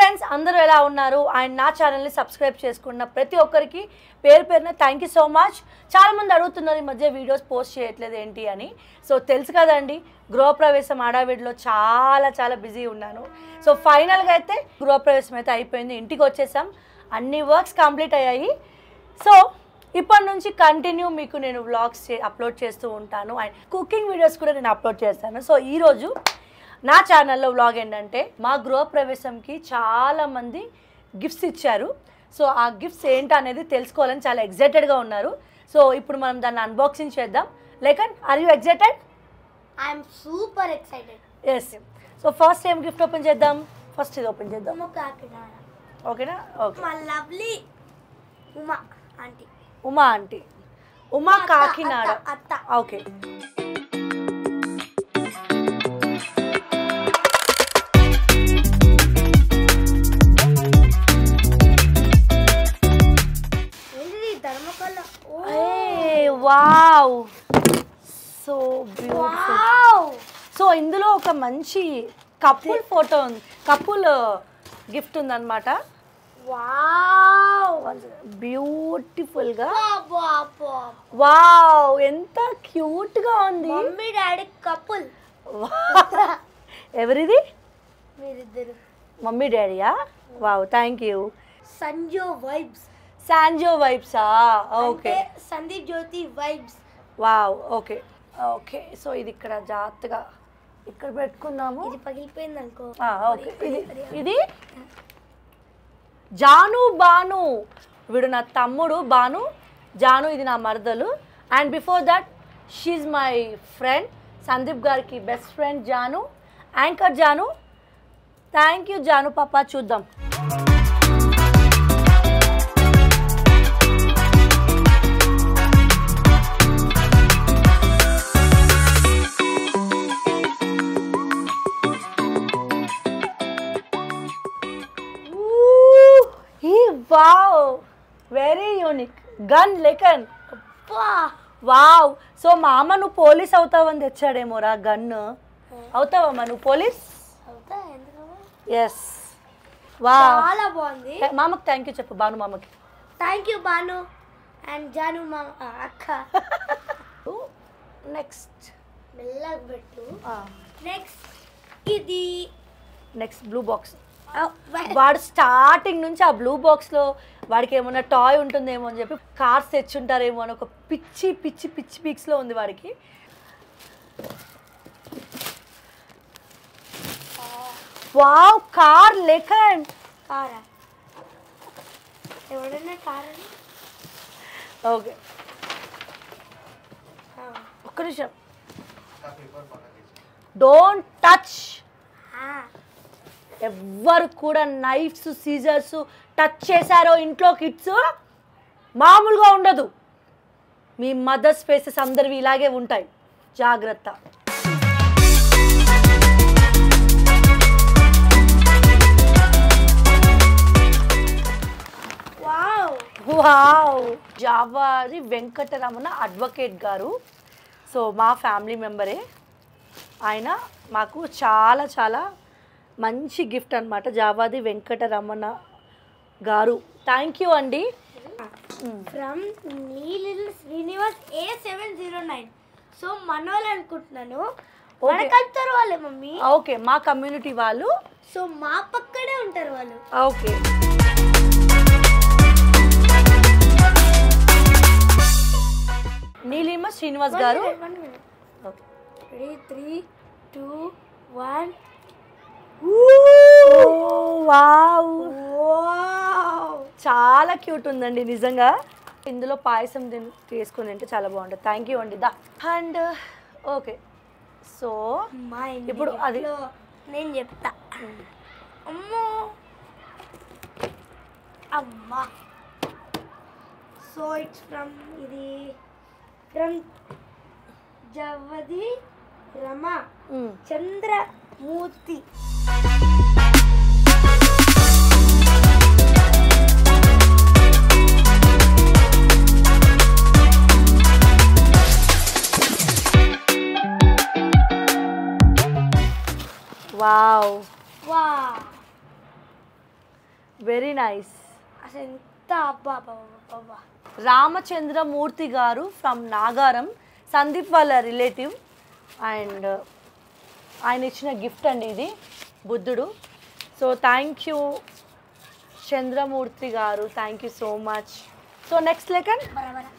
Friends అందరూ ఎలా ఉన్నారు అండ్ నా ఛానల్ని సబ్స్క్రైబ్ చేసుకున్న ప్రతి ఒక్కరికి పేరు పేరున థ్యాంక్ యూ సో మచ్. చాలామంది అడుగుతున్నారు ఈ మధ్య వీడియోస్ పోస్ట్ చేయట్లేదు ఏంటి అని. సో తెలుసు కదండి, గృహప్రవేశం ఆడావిడిలో చాలా బిజీ ఉన్నాను. సో ఫైనల్గా అయితే గృహప్రవేశం అయితే అయిపోయింది, ఇంటికి వచ్చేసాం, అన్ని వర్క్స్ కంప్లీట్ అయ్యాయి. సో ఇప్పటి నుంచి కంటిన్యూ మీకు నేను వ్లాగ్స్ అప్లోడ్ చేస్తూ ఉంటాను అండ్ కుకింగ్ వీడియోస్ కూడా నేను అప్లోడ్ చేస్తాను. సో ఈరోజు నా ఛానల్లో వ్లాగ్ ఏంటంటే మా గృహప్రవేశంకి చాలామంది గిఫ్ట్స్ ఇచ్చారు. సో ఆ గిఫ్ట్స్ ఏంటి అనేది తెలుసుకోవాలని చాలా ఎక్సైటెడ్గా ఉన్నారు. సో ఇప్పుడు మనం దాన్ని అన్బాక్సింగ్ చేద్దాం. లేకన్ are you excited? I'm super excited. Yes. So first ఏం గిఫ్ట్ ఓపెన్ చేద్దాం? ఫస్ట్ ఇది ఓపెన్ చేద్దాం, ఓకేనా? ఓకే. మా lovely Uma aunty. Uma aunty, Uma Kakinada. Okay. Wow, so beautiful. So ఇందులో ఒక మంచి కపుల్ ఫోటో ఉంది, కపుల్ గిఫ్ట్ ఉందన్నమాట. వావ్, బ్యూటిఫుల్ గా. వావ్, ఎంత క్యూట్ గా ఉంది. Mummy daddy couple. ఎవరిది? మీరిద్దరు. మమ్మీ డాడీయా? Wow, thank you. Sanjo vibes. Sanjo వైబ్సా? ఓకే. సందీప్ జ్యోతి vibes. Wow, okay okay. So ఇది ఇక్కడ జాగ్రత్తగా ఇక్కడ పెట్టుకుందాము. ఇది పగిలిపోయింది అనుకో. ఓకే. ఇది జాను బాను, వీడు నా తమ్ముడు బాను, జాను ఇది నా మరదలు. And before that she my friend, Sandeep గారికి best friend Jaanu, anchor Jaanu. Thank you Jaanu పాపా. చూద్దాం. వావ్, వెరీ యూనిక్ గన్ లెకన్. వావ్. సో మా అమ్మ నువ్వు పోలీస్ అవుతావని తెచ్చాడేమోరా గన్ను. అవుతావమ్మా నువ్వు పోలీస్? ఎస్. వావ్, చాలా బాగుంది. మామకి థ్యాంక్ యూ చెప్పు, బాను మామకి. Thank you Banu and Janu మామ అక్క. నెక్స్ట్ మెల్లగా పెట్టు. నెక్స్ట్ ఇది నెక్స్ట్ బ్లూ బాక్స్. వాడు స్టార్టింగ్ నుంచి ఆ బ్లూ బాక్స్లో వాడికి ఏమన్నా టాయ్ ఉంటుందేమో అని చెప్పి కార్స్ తెచ్చుంటారేమో అని ఒక పిచ్చి పిచ్చి పిచ్చి పీక్స్లో ఉంది వాడికి. వావ్, కార్ లెకన్. కారా? ఎవడన్నా కార్ అని? ఓకే, ఒక్క నిమిషం. Don't touch. ఎవ్వరు కూడా నైఫ్స్ సీజర్స్ టచ్ చేశారో ఇంట్లో కిడ్స్ మామూలుగా ఉండదు. మీ మదర్స్ ఫేసెస్ అందరివి ఇలాగే ఉంటాయి, జాగ్రత్త. Wow, Javadi Venkataramana advocate garu. So మా ఫ్యామిలీ మెంబరే ఆయన. మాకు చాలా మంచి గిఫ్ట్ అనమాట, జావాది వెంకటరమణ గారు. థ్యాంక్ యూ అండి. ఫ్రమ్ నీలిల్ శ్రీనివాస్ A709. సో మనోళ్ళు అనుకుంటున్నాను, మన కల్చర్ వాళ్ళే మమ్మీ. ఓకే, మా కమ్యూనిటీ వాళ్ళు. సో మా పక్కనే ఉంటారు వాళ్ళు. ఓకే. నీలిమ శ్రీనివాస్ గారు. 3, 2, 1. వావ్, చాలా క్యూట్ ఉందండి నిజంగా. ఇందులో పాయసం తీసుకుని తింటే చాలా బాగుంటుంది. థ్యాంక్ యూ అండి. దా అండ్ ఓకే. సో ఇప్పుడు అది నేను చెప్తా. అమ్మో అమ్మా. So it's from Javadi Rama Chandramurthy. Wow, Wow. Very nice. అసలు ఎంత అబ్బా అబ్బా అబ్బా. రామచంద్రమూర్తి గారు ఫ్రమ్ నాగారం, సందీప్ వాళ్ళ రిలేటివ్. అండ్ ఆయన ఇచ్చిన గిఫ్ట్ అండి ఇది, బుద్ధుడు. So thank you Chandramurthy garu, thank you so much. So next లెక్కన్ బరాబరా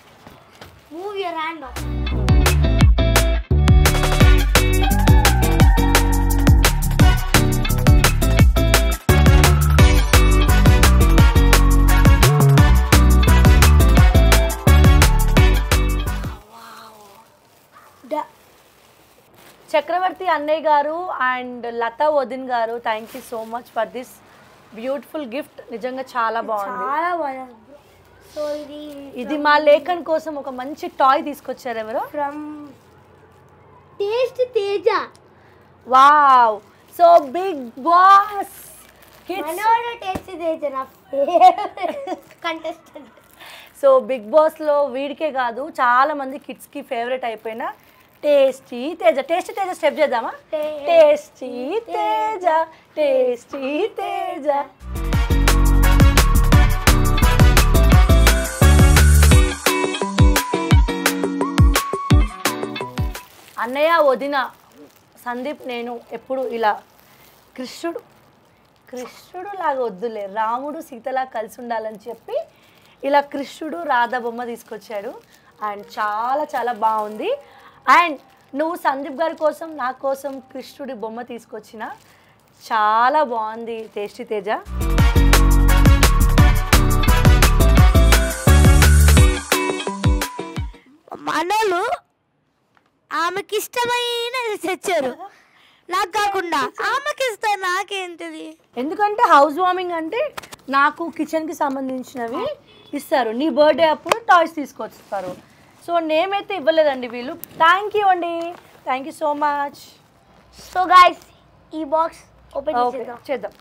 మూవ్ యువర్ హ్యాండ్. చక్రవర్తి అన్నయ్య గారు అండ్ లతా వదిన్ గారు, thank you so much for this beautiful gift. నిజంగా చాలా బాగుంది. చాలా బాగుంది. సో ఇది మా లేఖన్ కోసం ఒక మంచి టాయ్ తీసుకొచ్చారు. ఎవరు? From taste Teja. Wow, so Bigg Boss kids. మనోడు టేస్ట్ తేజ నా ఫేవరెట్ కంటెస్టెంట్. సో బిగ్ బాస్లో వీడికే కాదు చాలా మంది కిడ్స్కి ఫేవరెట్ అయిపోయిన tasty Teja. Tasty Teja step చేద్దామా? Tasty Teja, tasty Teja. అన్నయ్య వదిన సందీప్ నేను ఎప్పుడు ఇలా కృష్ణుడు లాగా వద్దులే, రాముడు సీతలా కలిసి ఉండాలని చెప్పి ఇలా కృష్ణుడు రాధా బొమ్మ తీసుకొచ్చాడు. అండ్ చాలా చాలా బాగుంది. అండ్ నువ్వు సందీప్ గారి కోసం నా కోసం కృష్ణుడి బొమ్మ తీసుకొచ్చిన, చాలా బాగుంది టేస్టీ తేజ. మనోళ్ళు ఆమెకి ఇష్టమైన తెచ్చారు, నాకు కాకుండా ఆమెకి ఇస్తారు, నాకేంటిది. ఎందుకంటే హౌస్ వార్మింగ్ అంటే నాకు కిచెన్కి సంబంధించినవి ఇస్తారు, నీ బర్త్డే అప్పుడు టాయ్స్ తీసుకొస్తారు. సో నేమైతే ఇవ్వలేదండి వీళ్ళు. థ్యాంక్ యూ అండి, thank you so much. So guys ఈ బాక్స్ ఓపెన్ చేద్దాం.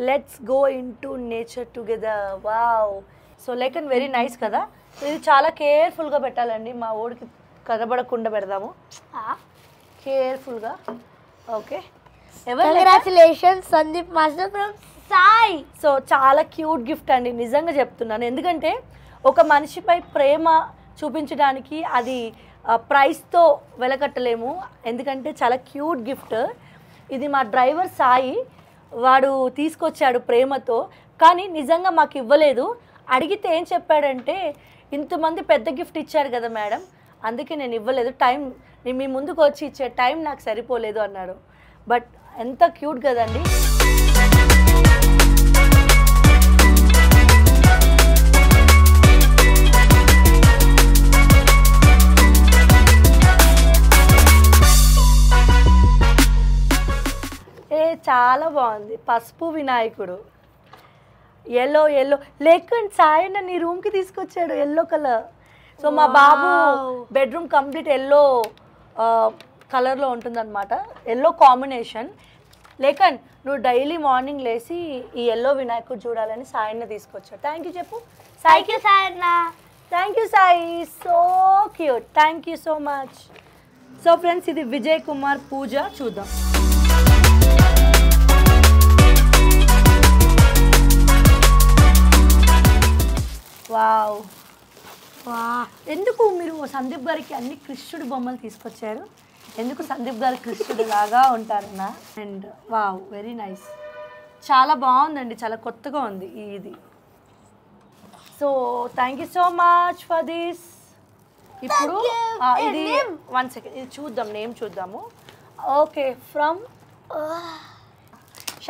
Let's go into nature together. Wow, so like very nice కదా. ఇది చాలా కేర్ఫుల్గా పెట్టాలండి, మా ఊడికి కనబడకుండా పెడదాము కేర్ఫుల్గా. Okay, congratulations Sandeep master from Sai. So చాలా క్యూట్ గిఫ్ట్ అండి, నిజంగా చెప్తున్నాను. ఎందుకంటే ఒక మనిషిపై ప్రేమ చూపించడానికి అది ప్రైస్తో వెలకట్టలేము, ఎందుకంటే చాలా క్యూట్ గిఫ్ట్. ఇది మా డ్రైవర్ సాయి, వాడు తీసుకొచ్చాడు ప్రేమతో, కానీ నిజంగా మాకు ఇవ్వలేదు. అడిగితే ఏం చెప్పాడంటే, ఇంతమంది పెద్ద గిఫ్ట్ ఇచ్చారు కదా మేడం, అందుకే నేను ఇవ్వలేదు, టైం నేను మీ ముందుకు వచ్చి ఇచ్చే టైం నాకు సరిపోలేదు అన్నాడు. బట్ ఎంత క్యూట్ కదండి. చాలా బాగుంది, పసుపు వినాయకుడు, ఎల్లో లేకండి సాయన్న నీ రూమ్కి తీసుకొచ్చాడు ఎల్లో కలర్. సో మా బాబు బెడ్రూమ్ కంప్లీట్ ఎల్లో కలర్లో ఉంటుందన్నమాట, ఎల్లో కాంబినేషన్. లేకన్ నువ్వు డైలీ మార్నింగ్ లేచి ఈ ఎల్లో వినాయకుడు చూడాలని సాయన్న తీసుకొచ్చాడు. థ్యాంక్ యూ చెప్పు. Thank you Sayanna. Thank you Sai, so cute, thank you so much. So friends, ఇది విజయ్ కుమార్ పూజ, చూద్దాం. వావ్, ఎందుకు మీరు సందీప్ గారికి అన్ని కృష్ణుడి బొమ్మలు తీసుకొచ్చారు? ఎందుకు సందీప్ గారు కృష్ణుడు లాగా ఉంటారన్నా? అండ్ వావ్, వెరీ నైస్, చాలా బాగుందండి, చాలా కొత్తగా ఉంది ఇది. So thank you so much for this. ఇప్పుడు ఇది 1 సెకండ్, ఇది చూద్దాం, నేమ్ చూద్దాము. Okay, from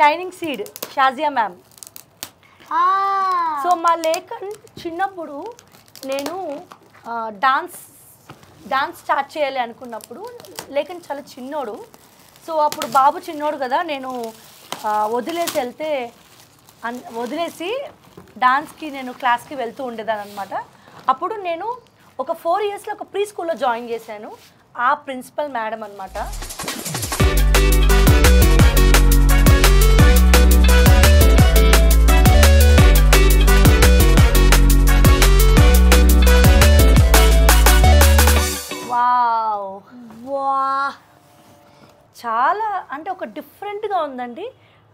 shining seed, Shazia ma'am. So మా లేఖన్ చిన్నప్పుడు నేను డాన్స్ స్టార్ట్ చేయాలి అనుకున్నప్పుడు, లేఖన్ చాలా చిన్నోడు. సో అప్పుడు బాబు చిన్నోడు కదా, నేను వదిలేసి డాన్స్కి నేను క్లాస్కి వెళ్తూ ఉండేదాన్ని అనమాట. అప్పుడు నేను ఒక 4 ఇయర్స్లో ఒక ప్రీ స్కూల్లో జాయిన్ చేశాను. ఆ ప్రిన్సిపల్ మేడం అనమాట. చాలా అంటే ఒక డిఫరెంట్గా ఉందండి.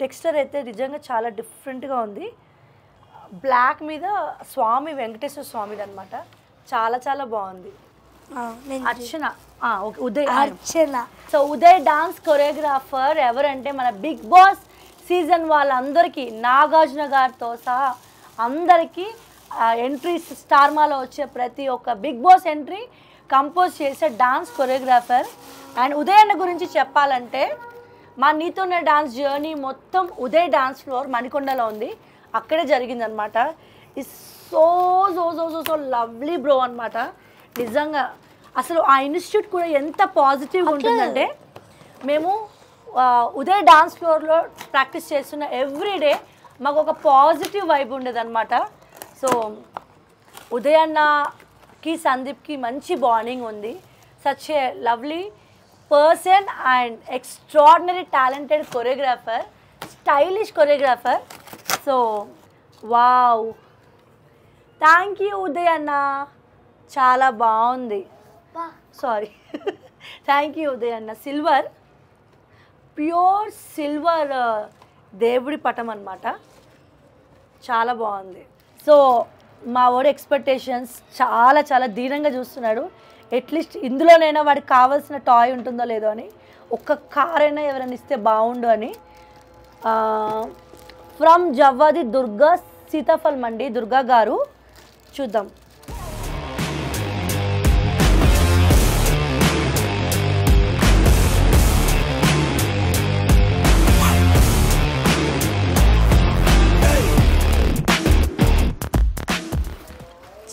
టెక్స్చర్ అయితే నిజంగా చాలా డిఫరెంట్గా ఉంది. బ్లాక్ మీద స్వామి వెంకటేశ్వర స్వామిది అనమాట. చాలా చాలా బాగుంది. అర్చన ఉదయ్ అర్చన. సో ఉదయ్ డాన్స్ కొరియోగ్రాఫర్ ఎవరంటే మన బిగ్ బాస్ సీజన్ వాళ్ళందరికీ నాగార్జున గారితో సహా అందరికీ ఎంట్రీస్ స్టార్మాలో వచ్చే ప్రతి ఒక్క బిగ్ బాస్ ఎంట్రీ కంపోజ్ చేసే డాన్స్ కొరియోగ్రాఫర్. అండ్ ఉదయ్ అన్న గురించి చెప్పాలంటే మా నీతోనే డాన్స్ జర్నీ మొత్తం ఉదయ్ డాన్స్ ఫ్లోర్ మణికొండలో ఉంది, అక్కడే జరిగిందనమాట. Is so so so so so lovely bro అనమాట. నిజంగా అసలు ఆ ఇన్స్టిట్యూట్ కూడా ఎంత పాజిటివ్గా ఉంటుందంటే మేము ఉదయ్ డాన్స్ ఫ్లోర్లో ప్రాక్టీస్ చేస్తున్న ఎవ్రీడే మాకు ఒక పాజిటివ్ వైబ్ ఉండేదన్నమాట. సో ఉదయ్ అన్నకి సందీప్కి మంచి బాండింగ్ ఉంది. Such a lovely person and extraordinary talented choreographer, stylish choreographer. So wow, thank you Uday అన్న, చాలా బాగుంది. సారీ థ్యాంక్ యూ ఉదయ్ అన్న. సిల్వర్, ప్యూర్ సిల్వర్ దేవుడి పటం అనమాట, చాలా బాగుంది. సో మా వాడు ఎక్స్పెక్టేషన్స్ చాలా చాలా దీనంగా చూస్తున్నాడు. అట్లీస్ట్ ఇందులోనైనా వాడికి కావాల్సిన టాయ్ ఉంటుందో లేదో అని, ఒక్క కార్ అయినా ఎవరైనా ఇస్తే బాగుండు అని. ఫ్రమ్ జవ్వాది దుర్గా సీతాఫల్ మండి దుర్గా గారు. చూద్దాం.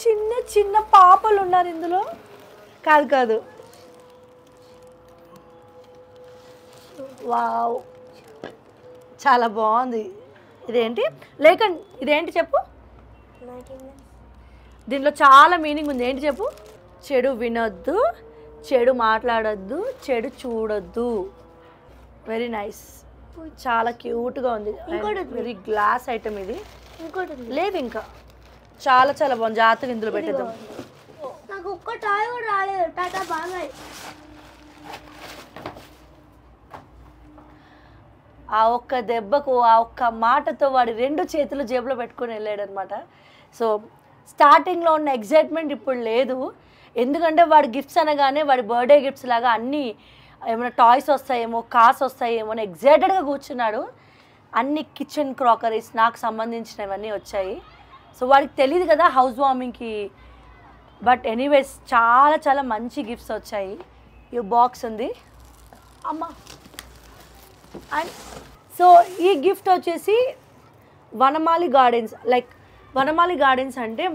చిన్న చిన్న పాపలు ఉన్నారు ఇందులో. కాదు కాదు, వావ్, చాలా బాగుంది. ఇదేంటి లేక ఇదేంటి చెప్పు, దీంట్లో చాలా మీనింగ్ ఉంది. ఏంటి చెప్పు. చెడు వినొద్దు, చెడు మాట్లాడొద్దు, చెడు చూడొద్దు. వెరీ నైస్, చాలా క్యూట్గా ఉంది. వెరీ గ్లాస్ ఐటమ్ ఇది. లేదు ఇంకా చాలా చాలా బాగుంది. జాగ్రత్తగా ఇందులో పెట్టేద్దాం. నాకు ఒక్క టాయ్ కూడా రాలేదు. టాటా బాబాయ్. ఆ ఒక్క దెబ్బకు, ఆ ఒక్క మాటతో వాడి 2 చేతులు జేబులో పెట్టుకొని వెళ్ళాడు అనమాట. సో స్టార్టింగ్లో ఉన్న ఎగ్జైట్మెంట్ ఇప్పుడు లేదు. ఎందుకంటే వాడి గిఫ్ట్స్ అనగానే వాడి బర్త్డే గిఫ్ట్స్ లాగా అన్నీ ఏమైనా టాయ్స్ వస్తాయేమో, కార్స్ వస్తాయేమో అని ఎగ్జైటెడ్గా కూర్చున్నాడు. అన్ని కిచెన్ క్రాకరీస్ నాకు సంబంధించినవన్నీ వచ్చాయి. సో వాడికి తెలియదు కదా హౌస్ వార్మింగ్కి. బట్ ఎనీవేస్ చాలా చాలా మంచి గిఫ్ట్స్ వచ్చాయి. ఈ బాక్స్ ఉంది అమ్మ. అండ్ సో ఈ గిఫ్ట్ వచ్చేసి వనమాలి గార్డెన్స్. లైక్ వనమాలి గార్డెన్స్ అంటే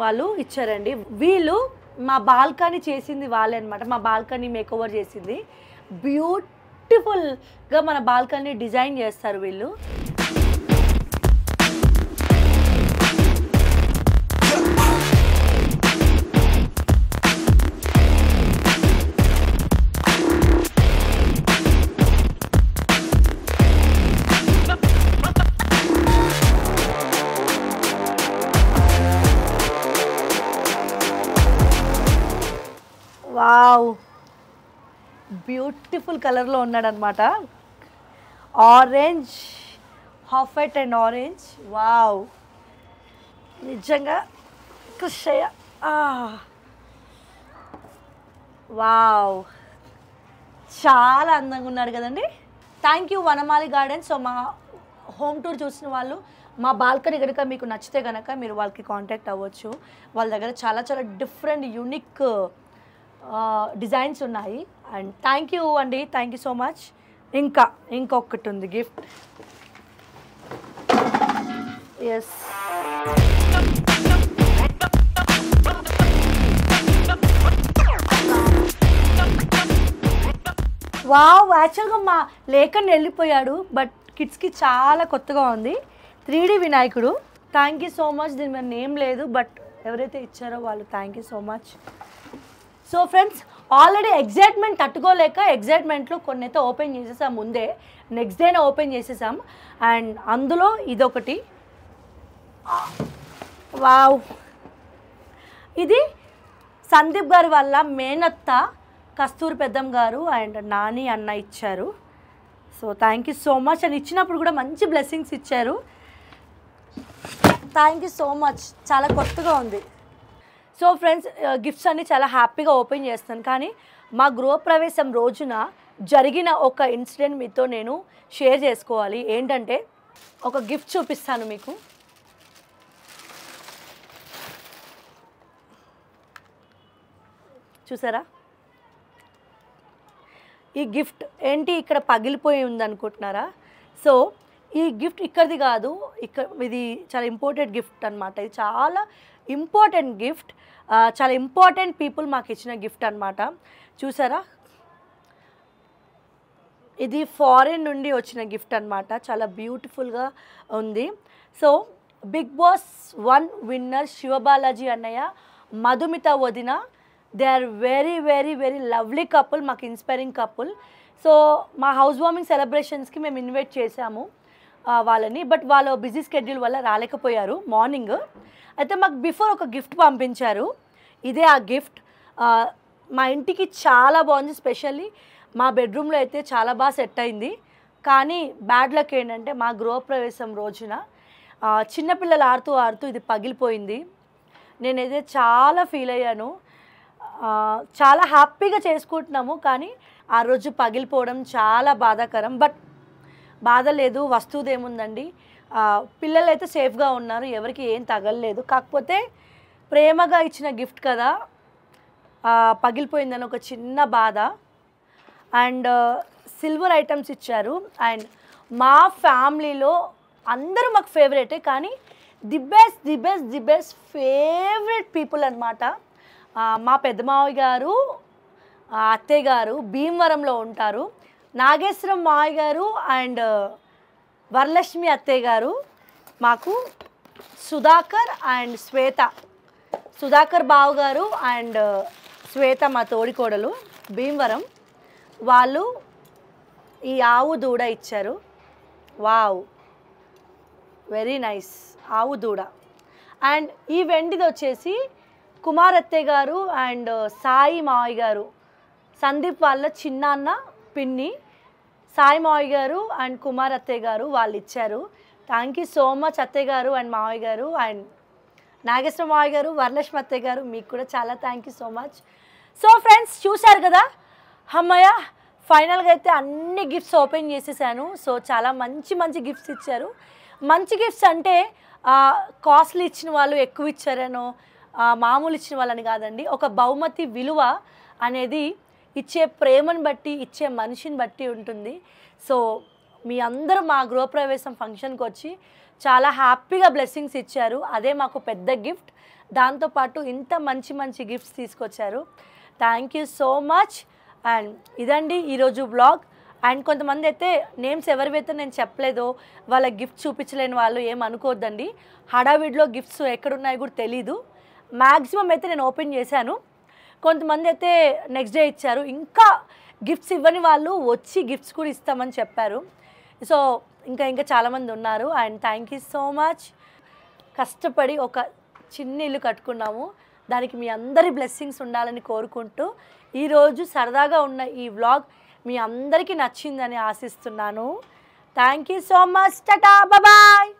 వాళ్ళు ఇచ్చారండి. వీళ్ళు మా బాల్కనీ చేసింది వాళ్ళే అనమాట. మా బాల్కనీ మేకోవర్ చేసింది. బ్యూటిఫుల్గా మన బాల్కనీ డిజైన్ చేస్తారు వీళ్ళు. వావ్, బ్యూటిఫుల్ కలర్లో ఉన్నాడనమాట. Orange, half white and orange. Wow, నిజంగా కృషయ. వావ్, చాలా అందంగా ఉన్నాడు కదండి. Thank you Vanamali gardens. So మా హోమ్ టూర్ చూసిన వాళ్ళు మా బాల్కనీ కనుక మీకు నచ్చితే కనుక మీరు వాళ్ళకి కాంటాక్ట్ అవ్వచ్చు. వాళ్ళ దగ్గర చాలా చాలా డిఫరెంట్ యూనిక్ డిజైన్స్ ఉన్నాయి. అండ్ థ్యాంక్ యూ అండి, థ్యాంక్ యూ సో మచ్. ఇంకొకటి ఉంది గిఫ్ట్. ఎస్, వావ్, యాక్చువల్గా మా లేఖని వెళ్ళిపోయాడు. బట్ కిడ్స్కి చాలా కొత్తగా ఉంది. 3D వినాయకుడు. Thank you so much. దీని మీద నేమ్ లేదు బట్ ఎవరైతే ఇచ్చారో వాళ్ళు thank you so much. So friends, already excitement తట్టుకోలేక ఎగ్జైట్మెంట్లో కొన్ని అయితే ఓపెన్ చేసేసాం ముందే, నెక్స్ట్ డేనే ఓపెన్ చేసేసాం. అండ్ అందులో ఇదొకటి, వావ్, ఇది సందీప్ గారి వల్ల మేనత్త కస్తూరి పెద్దమ్మ గారు అండ్ నాని అన్న ఇచ్చారు. So thank you so much. And ఇచ్చినప్పుడు కూడా మంచి బ్లెస్సింగ్స్ ఇచ్చారు. Thank you so much. చాలా కొత్తగా ఉంది. సో ఫ్రెండ్స్, గిఫ్ట్స్ అన్నీ చాలా హ్యాపీగా ఓపెన్ చేస్తాను. కానీ మా గృహప్రవేశం రోజున జరిగిన ఒక ఇన్సిడెంట్ మీతో నేను షేర్ చేసుకోవాలి. ఏంటంటే, ఒక గిఫ్ట్ చూపిస్తాను మీకు. చూసారా, ఈ గిఫ్ట్ ఏంటి ఇక్కడ పగిలిపోయి ఉందనుకుంటున్నారా? సో ఈ గిఫ్ట్ ఇక్కడిది కాదు, ఇది చాలా ఇంపార్టెంట్ గిఫ్ట్ అనమాట. ఇది చాలా ఇంపార్టెంట్ గిఫ్ట్, చాలా ఇంపార్టెంట్ పీపుల్ మాకు ఇచ్చిన గిఫ్ట్ అనమాట. చూసారా, ఇది ఫారిన్ నుండి వచ్చిన గిఫ్ట్ అనమాట. చాలా బ్యూటిఫుల్గా ఉంది. So Bigg Boss 1 winner Sivabalaji అన్నయ్య, మధుమిత వదిన, they are very very very lovely couple, మాకు ఇన్స్పైరింగ్ కపుల్. సో మా హౌస్ వార్మింగ్ సెలబ్రేషన్స్కి మేము ఇన్వైట్ చేశాము వాళ్ళని, బట్ వాళ్ళ బిజీ స్కెడ్యూల్ వల్ల రాలేకపోయారు మార్నింగ్. అయితే మాకు బిఫోర్ ఒక గిఫ్ట్ పంపించారు. ఇదే ఆ గిఫ్ట్. మా ఇంటికి చాలా బాగుంది. స్పెషల్లీ మా బెడ్రూమ్లో అయితే చాలా బాగా సెట్ అయింది. కానీ బ్యాడ్ లక్ ఏంటంటే, మా గృహప్రవేశం రోజున చిన్నపిల్లలు ఆడుతూ ఆడుతూ ఇది పగిలిపోయింది. నేనైతే చాలా ఫీల్ అయ్యాను. చాలా హ్యాపీగా చేసుకుంటున్నాము, కానీ ఆ రోజు పగిలిపోవడం చాలా బాధాకరం. బట్ బాధ లేదు, వస్తువుది ఏముందండి. పిల్లలు అయితే సేఫ్గా ఉన్నారు, ఎవరికి ఏం తగలలేదు. కాకపోతే ప్రేమగా ఇచ్చిన గిఫ్ట్ కదా, పగిలిపోయిందని ఒక చిన్న బాధ. అండ్ సిల్వర్ ఐటమ్స్ ఇచ్చారు. అండ్ మా ఫ్యామిలీలో అందరూ మాకు ఫేవరెటే, కానీ ది బెస్ట్ ఫేవరెట్ పీపుల్ అనమాట. మా పెద్ద మావయ్య గారు, అత్తయ్య గారు భీమవరంలో ఉంటారు. నాగేశ్వరం మావయ్య గారు అండ్ వరలక్ష్మి అత్తయ్య గారు మాకు సుధాకర్ అండ్ శ్వేత, సుధాకర్ బావ గారు అండ్ శ్వేత మా తోడికోడలు భీమవరం, వాళ్ళు ఈ ఆవు దూడ ఇచ్చారు. వావ్, వెరీ నైస్ ఆవు దూడ. అండ్ ఈ వెండిది వచ్చేసి కుమార్ అత్తయ్య గారు అండ్ సాయి మావయ్య గారు, సందీప్ వాళ్ళ చిన్నాన్న పిన్ని, సాయి మావయ్య గారు అండ్ కుమార్ అత్తయ్య గారు వాళ్ళు ఇచ్చారు. థ్యాంక్ యూ సో మచ్ అత్తయ్య గారు అండ్ మావయ్య గారు. అండ్ నాగేశ్వర మావయ్య గారు, వరలక్ష్మి అత్తయ్య గారు, మీకు కూడా చాలా thank you so much. So friends, చూశారు కదా, అమ్మయ్య ఫైనల్గా అయితే అన్ని గిఫ్ట్స్ ఓపెన్ చేసేసాను. సో చాలా మంచి మంచి గిఫ్ట్స్ ఇచ్చారు. మంచి గిఫ్ట్స్ అంటే కాస్ట్లీ ఇచ్చిన వాళ్ళు ఎక్కువ ఇచ్చారనో, మామూలు ఇచ్చిన వాళ్ళని కాదండి. ఒక బహుమతి విలువ అనేది ఇచ్చే ప్రేమను బట్టి, ఇచ్చే మనిషిని బట్టి ఉంటుంది. సో మీ అందరూ మా గృహప్రవేశం ఫంక్షన్కి వచ్చి చాలా హ్యాపీగా బ్లెస్సింగ్స్ ఇచ్చారు. అదే మాకు పెద్ద గిఫ్ట్. దాంతోపాటు ఇంత మంచి మంచి గిఫ్ట్స్ తీసుకొచ్చారు. Thank you so much. And ఇదండి ఈరోజు వ్లాగ్. అండ్ కొంతమంది అయితే నేమ్స్ ఎవరివైతే నేను చెప్పలేదో వాళ్ళ గిఫ్ట్ చూపించలేని వాళ్ళు ఏమనుకోవద్దండి. హడావిడిలో గిఫ్ట్స్ ఎక్కడున్నాయో కూడా తెలీదు. మ్యాక్సిమం అయితే నేను ఓపెన్ చేశాను. కొంతమంది అయితే నెక్స్ట్ డే ఇచ్చారు. ఇంకా గిఫ్ట్స్ ఇవ్వని వాళ్ళు వచ్చి గిఫ్ట్స్ కూడా ఇస్తామని చెప్పారు. సో ఇంకా చాలామంది ఉన్నారు. And thank you so much. కష్టపడి ఒక చిన్న ఇల్లు కట్టుకున్నాము. దానికి మీ అందరి బ్లెస్సింగ్స్ ఉండాలని కోరుకుంటూ ఈరోజు సరదాగా ఉన్న ఈ వ్లాగ్ మీ అందరికీ నచ్చిందని ఆశిస్తున్నాను. Thank you so much. టాటా, బాయ్.